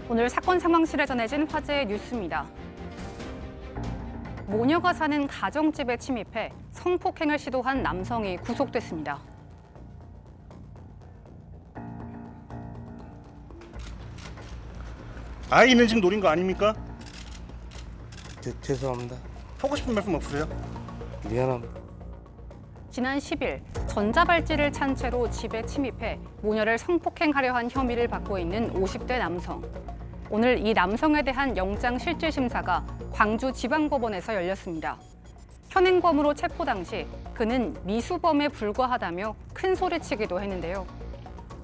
오늘 사건 상황실에 전해진 화제의 뉴스입니다. 모녀가 사는 가정집에 침입해 성폭행을 시도한 남성이 구속됐습니다. 아이 있는 집 노린 거 아닙니까? 죄송합니다. 하고 싶은 말씀 없으세요? 미안합니다. 지난 10일 전자발찌를 찬 채로 집에 침입해 모녀를 성폭행하려 한 혐의를 받고 있는 50대 남성. 오늘 이 남성에 대한 영장실질심사가 광주지방법원에서 열렸습니다. 현행범으로 체포 당시 그는 미수범에 불과하다며 큰 소리치기도 했는데요.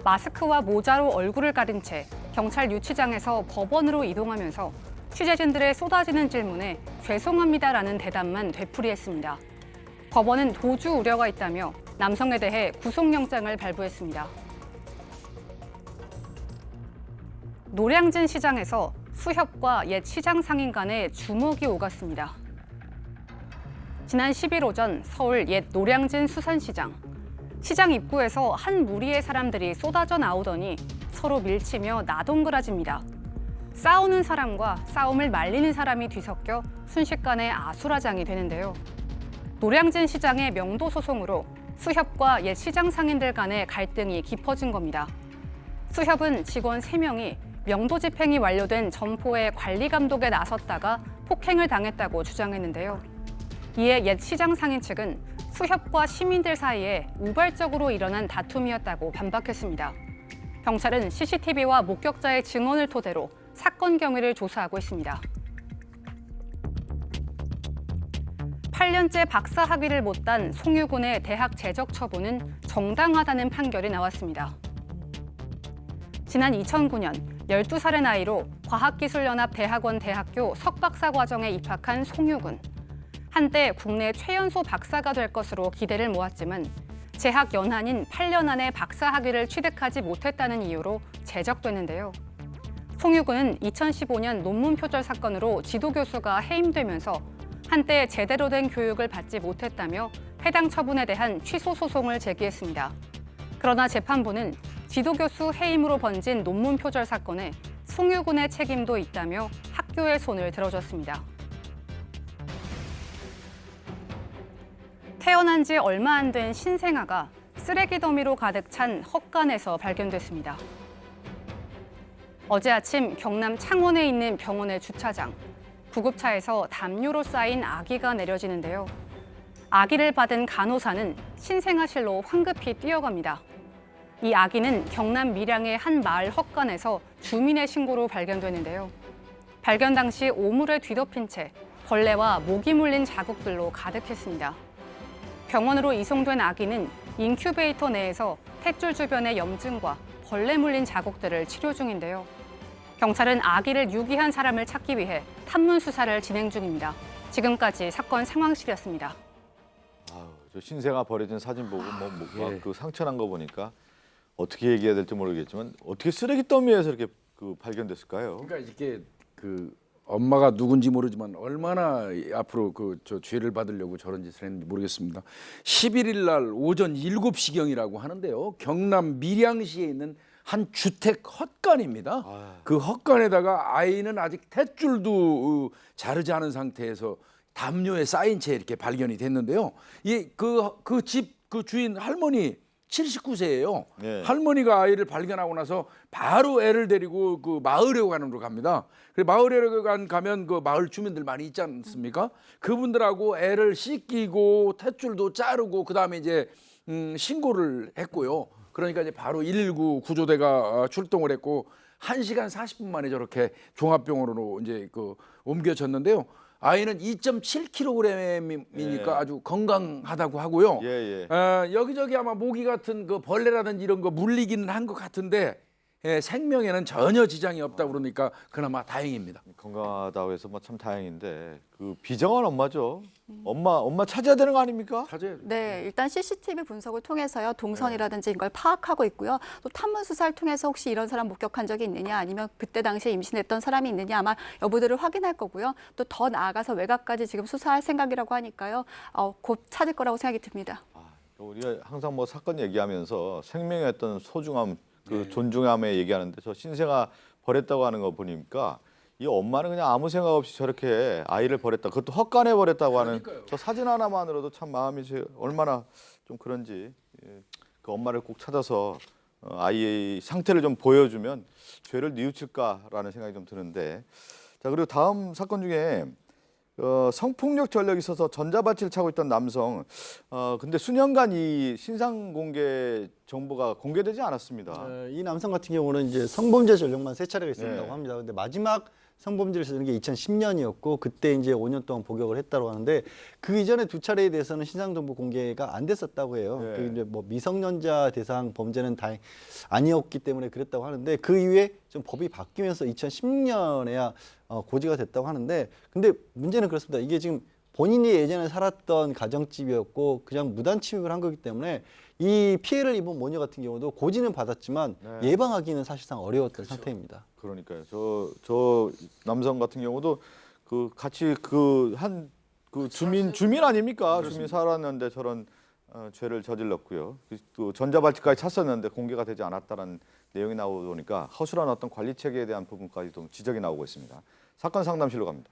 마스크와 모자로 얼굴을 가린 채 경찰 유치장에서 법원으로 이동하면서 취재진들의 쏟아지는 질문에 죄송합니다라는 대답만 되풀이했습니다. 법원은 도주 우려가 있다며 남성에 대해 구속영장을 발부했습니다. 노량진 시장에서 수협과 옛 시장 상인 간에 주먹이 오갔습니다. 지난 10일 오전 서울 옛 노량진 수산시장. 시장 입구에서 한 무리의 사람들이 쏟아져 나오더니 서로 밀치며 나동그라집니다. 싸우는 사람과 싸움을 말리는 사람이 뒤섞여 순식간에 아수라장이 되는데요. 노량진 시장의 명도 소송으로 수협과 옛 시장 상인들 간의 갈등이 깊어진 겁니다. 수협은 직원 3명이 명도 집행이 완료된 점포의 관리 감독에 나섰다가 폭행을 당했다고 주장했는데요. 이에 옛 시장 상인 측은 수협과 시민들 사이에 우발적으로 일어난 다툼이었다고 반박했습니다. 경찰은 CCTV와 목격자의 증언을 토대로 사건 경위를 조사하고 있습니다. 8년째 박사 학위를 못 딴 송유군의 대학 재적 처분은 정당하다는 판결이 나왔습니다. 지난 2009년 12살의 나이로 과학기술연합대학원 대학교 석박사 과정에 입학한 송유군. 한때 국내 최연소 박사가 될 것으로 기대를 모았지만 재학 연한인 8년 안에 박사 학위를 취득하지 못했다는 이유로 제적됐는데요. 송유군은 2015년 논문 표절 사건으로 지도교수가 해임되면서 한때 제대로 된 교육을 받지 못했다며 해당 처분에 대한 취소 소송을 제기했습니다. 그러나 재판부는 지도교수 해임으로 번진 논문 표절 사건에 송유군의 책임도 있다며 학교의 손을 들어줬습니다. 태어난 지 얼마 안 된 신생아가 쓰레기 더미로 가득 찬 헛간에서 발견됐습니다. 어제 아침 경남 창원에 있는 병원의 주차장. 구급차에서 담요로 쌓인 아기가 내려지는데요. 아기를 받은 간호사는 신생아실로 황급히 뛰어갑니다. 이 아기는 경남 밀양의 한 마을 헛간에서 주민의 신고로 발견되는데요. 발견 당시 오물에 뒤덮인 채 벌레와 모기 물린 자국들로 가득했습니다. 병원으로 이송된 아기는 인큐베이터 내에서 탯줄 주변의 염증과 벌레 물린 자국들을 치료 중인데요. 경찰은 아기를 유기한 사람을 찾기 위해 탐문 수사를 진행 중입니다. 지금까지 사건 상황실이었습니다. 저 신생아 버려진 사진 보고 그 상처난 거 보니까 어떻게 얘기해야 될지 모르겠지만 어떻게 쓰레기 더미에서 이렇게 발견됐을까요? 그러니까 이게 엄마가 누군지 모르지만 얼마나 앞으로 저 죄를 받으려고 저런 짓을 했는지 모르겠습니다. 11일 날 오전 7시경이라고 하는데요. 경남 밀양시에 있는 한 주택 헛간입니다. 그 헛간에다가 아이는 아직 탯줄도 자르지 않은 상태에서 담요에 쌓인 채 이렇게 발견이 됐는데요. 그 집 주인 할머니 79세예요. 네. 할머니가 아이를 발견하고 나서 바로 애를 데리고 그 마을회관으로 갑니다. 마을회관 가면 그 마을 주민들 많이 있지 않습니까? 그분들하고 애를 씻기고 탯줄도 자르고 그다음에 이제 신고를 했고요. 그러니까 이제 바로 119 구조대가 출동을 했고 1시간 40분 만에 저렇게 종합병원으로 이제 옮겨졌는데요. 아이는 2.7kg이니까 아주 건강하다고 하고요. 여기저기 아마 모기 같은 그 벌레라든지 이런 거 물리기는 한 것 같은데 생명에는 전혀 지장이 없다 그러니까 그나마 다행입니다. 건강하다고 해서 참 다행인데 그 비정한 엄마죠. 엄마 찾아야 되는 거 아닙니까? 찾아야 돼요. 네, 일단 CCTV 분석을 통해서요 동선이라든지 이걸 파악하고 있고요. 또 탐문 수사를 통해서 혹시 이런 사람 목격한 적이 있느냐, 아니면 그때 당시에 임신했던 사람이 있느냐 아마 여부들을 확인할 거고요. 또 더 나아가서 외곽까지 지금 수사할 생각이라고 하니까요. 곧 찾을 거라고 생각이 듭니다. 우리가 항상 사건 얘기하면서 생명의 어떤 소중함, 존중함에 얘기하는데 저 신생아 버렸다고 하는 거 보니까 이 엄마는 그냥 아무 생각 없이 저렇게 아이를 버렸다. 그것도 헛간에 버렸다고 하는 저 사진 하나만으로도 참 마음이 얼마나 좀 그런지 그 엄마를 꼭 찾아서 아이의 상태를 좀 보여주면 죄를 뉘우칠까라는 생각이 좀 드는데 자 그리고 다음 사건 중에 성폭력 전력이 있어서 전자발찌를 차고 있던 남성 근데 수년간 이 신상 공개 정보가 공개되지 않았습니다. 이 남성 같은 경우는 이제 성범죄 전력만 3차례가 있었다고 네. 합니다. 근데 마지막 성범죄를 쓰는 게 2010년이었고 그때 이제 5년 동안 복역을 했다고 하는데 그 이전에 2차례에 대해서는 신상 정보 공개가 안 됐었다고 해요. 네. 그 이제 뭐 미성년자 대상 범죄는 다 아니었기 때문에 그랬다고 하는데 그 이후에 좀 법이 바뀌면서 2010년에야 고지가 됐다고 하는데 근데 문제는 그렇습니다. 이게 지금 본인이 예전에 살았던 가정집이었고 그냥 무단 침입을 한 거기 때문에 이 피해를 입은 모녀 같은 경우도 고지는 받았지만 네. 예방하기는 사실상 어려웠던 상태입니다. 그러니까요. 저 남성 같은 경우도 그 같이 그 주민 아닙니까? 주민 살았는데 저런 죄를 저질렀고요. 또 전자발찌까지 찼었는데 공개가 되지 않았다는 내용이 나오니까 허술한 어떤 관리 체계에 대한 부분까지도 지적이 나오고 있습니다. 사건 상담실로 갑니다.